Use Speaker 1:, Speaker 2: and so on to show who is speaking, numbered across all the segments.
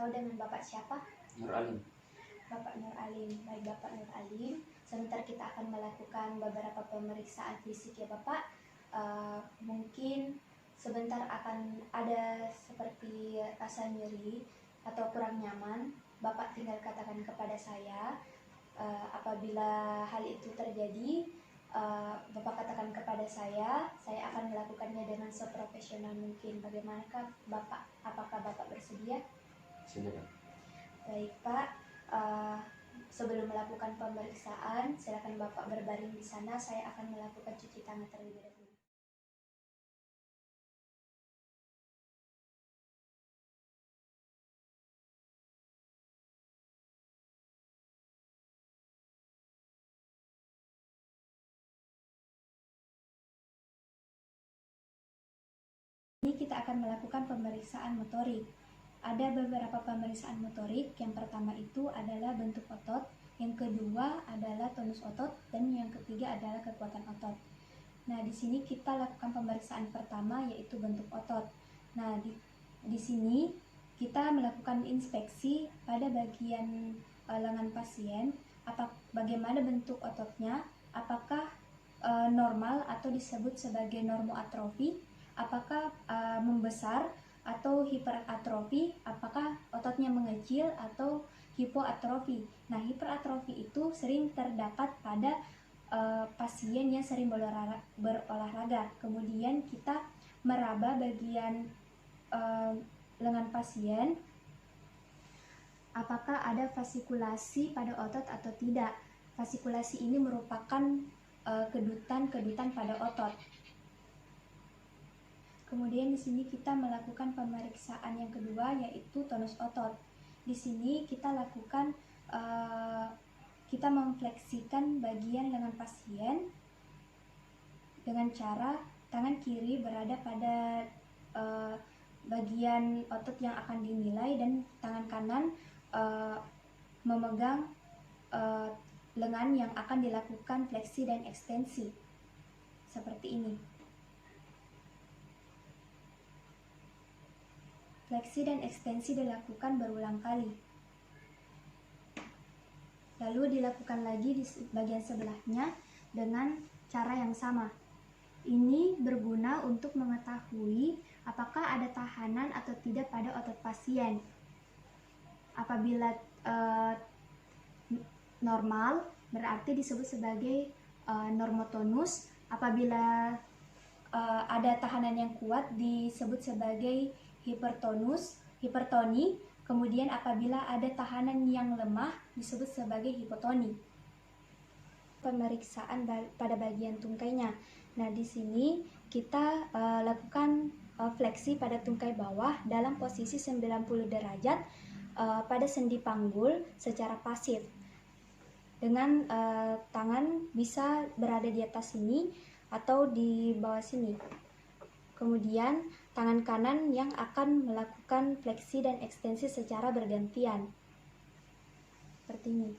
Speaker 1: tahu dengan Bapak siapa?
Speaker 2: Nur Alim.
Speaker 1: Bapak Nur Alim. Baik Bapak Nur Alim, sebentar kita akan melakukan beberapa pemeriksaan fisik ya Bapak. Mungkin sebentar akan ada seperti rasa nyeri atau kurang nyaman. Bapak tinggal katakan kepada saya. Apabila hal itu terjadi, Bapak katakan kepada saya akan melakukannya dengan seprofesional mungkin. Bagaimanakah Bapak? Apakah Bapak bersedia?
Speaker 2: Silakan.
Speaker 1: Baik Pak, sebelum melakukan pemeriksaan, silakan Bapak berbaring di sana. Saya akan melakukan cuci tangan terlebih dahulu. Ini kita akan melakukan pemeriksaan motorik. Ada beberapa pemeriksaan motorik. Yang pertama itu adalah bentuk otot, yang kedua adalah tonus otot, dan yang ketiga adalah kekuatan otot. Nah, di sini kita lakukan pemeriksaan pertama yaitu bentuk otot. Nah, di sini kita melakukan inspeksi pada bagian lengan pasien, bagaimana bentuk ototnya, apakah normal atau disebut sebagai normoatrofi, apakah membesar atau hiperatrofi, apakah ototnya mengecil atau hipoatrofi. Nah, hiperatrofi itu sering terdapat pada pasien yang sering berolahraga. Kemudian kita meraba bagian lengan pasien, apakah ada fasikulasi pada otot atau tidak. Fasikulasi ini merupakan kedutan pada otot. Kemudian di sini kita melakukan pemeriksaan yang kedua yaitu tonus otot. Di sini kita lakukan kita memfleksikan bagian lengan pasien dengan cara tangan kiri berada pada bagian otot yang akan dinilai dan tangan kanan memegang lengan yang akan dilakukan fleksi dan ekstensi. Seperti ini. Fleksi dan ekstensi dilakukan berulang kali. Lalu dilakukan lagi di bagian sebelahnya dengan cara yang sama. Ini berguna untuk mengetahui apakah ada tahanan atau tidak pada otot pasien. Apabila normal, berarti disebut sebagai normotonus. Apabila ada tahanan yang kuat, disebut sebagai hipertoni. Kemudian apabila ada tahanan yang lemah, disebut sebagai hipotoni. Pemeriksaan pada bagian tungkainya. Nah, di sini kita lakukan fleksi pada tungkai bawah dalam posisi 90 derajat pada sendi panggul secara pasif. Dengan tangan bisa berada di atas sini atau di bawah sini. Kemudian tangan kanan yang akan melakukan fleksi dan ekstensi secara bergantian. Seperti ini.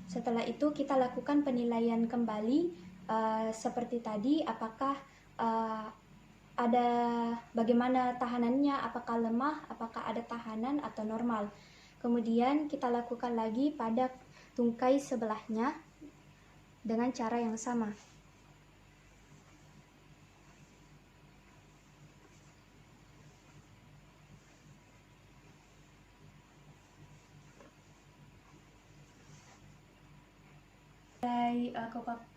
Speaker 1: Setelah itu kita lakukan penilaian kembali seperti tadi, apakah ada bagaimana tahanannya, apakah lemah, apakah ada tahanan atau normal. Kemudian kita lakukan lagi pada tungkai sebelahnya dengan cara yang sama. Dari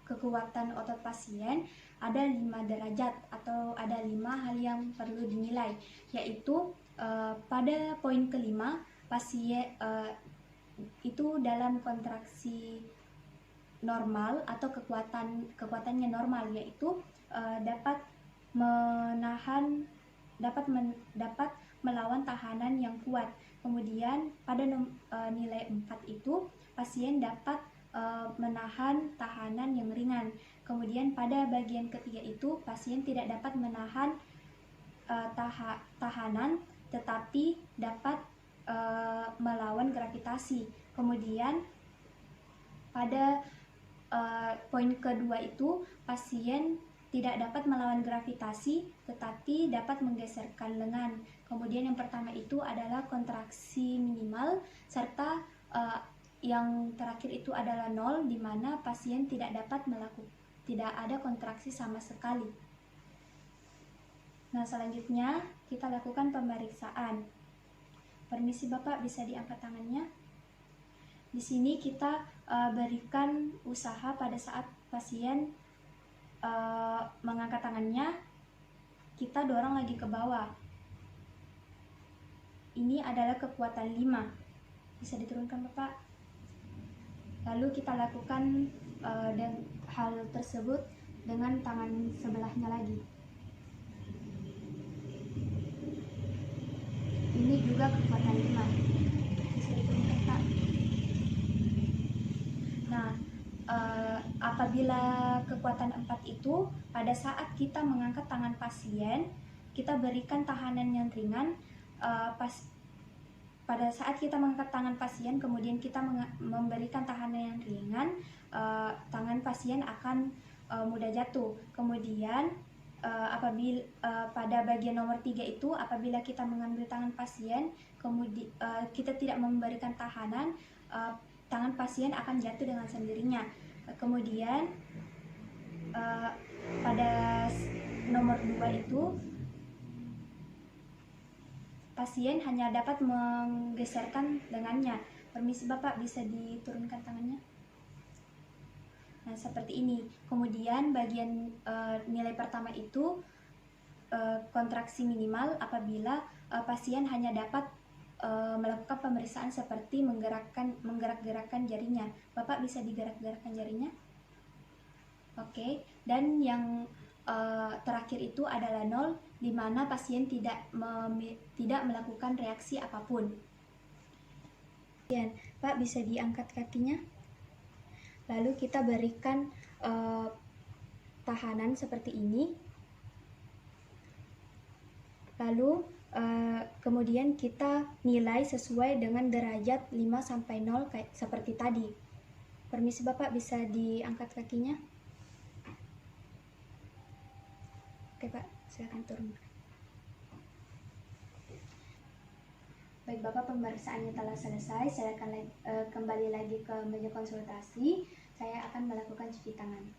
Speaker 1: kekuatan otot pasien ada 5 derajat atau ada 5 hal yang perlu dinilai, yaitu pada poin kelima pasien itu dalam kontraksi normal atau kekuatannya normal, yaitu dapat melawan tahanan yang kuat. Kemudian pada nilai 4 itu pasien dapat menahan tahanan yang ringan. Kemudian pada bagian ketiga itu pasien tidak dapat menahan tahanan tetapi dapat melawan gravitasi. Kemudian pada poin kedua itu pasien tidak dapat melawan gravitasi tetapi dapat menggeserkan lengan. Kemudian yang pertama itu adalah kontraksi minimal, serta yang terakhir itu adalah 0, di mana pasien tidak ada kontraksi sama sekali. Nah, selanjutnya kita lakukan pemeriksaan. Permisi Bapak, bisa diangkat tangannya. Di sini kita berikan usaha pada saat pasien mengangkat tangannya, kita dorong lagi ke bawah. Ini adalah kekuatan 5. Bisa diturunkan Bapak. Lalu kita lakukan hal tersebut dengan tangan sebelahnya lagi. Ini juga kekuatan 5. Bisa diturunkan Pak. Nah, apabila kekuatan 4 itu, pada saat kita mengangkat tangan pasien, kita berikan tahanan yang ringan. Pada saat kita mengangkat tangan pasien, kemudian kita memberikan tahanan yang ringan, tangan pasien akan mudah jatuh. Kemudian apabila pada bagian nomor 3 itu, apabila kita mengambil tangan pasien, kemudian kita tidak memberikan tahanan, tangan pasien akan jatuh dengan sendirinya. Kemudian pada nomor 2 itu, pasien hanya dapat menggeserkan lengannya. Permisi Bapak, bisa diturunkan tangannya. Nah, seperti ini. Kemudian bagian nilai pertama itu kontraksi minimal apabila pasien hanya dapat melakukan pemeriksaan seperti menggerak-gerakkan jarinya. Bapak bisa digerak-gerakkan jarinya? Oke. Dan yang terakhir itu adalah 0, di mana pasien tidak melakukan reaksi apapun. Pak, bisa diangkat kakinya. Lalu kita berikan tahanan seperti ini. Lalu kemudian kita nilai sesuai dengan derajat 5-0 kayak seperti tadi. Permisi Bapak, bisa diangkat kakinya. Oke Pak, silakan turun. Baik Bapak, pemeriksaannya telah selesai. Saya akan kembali lagi ke meja konsultasi. Saya akan melakukan cuci tangan.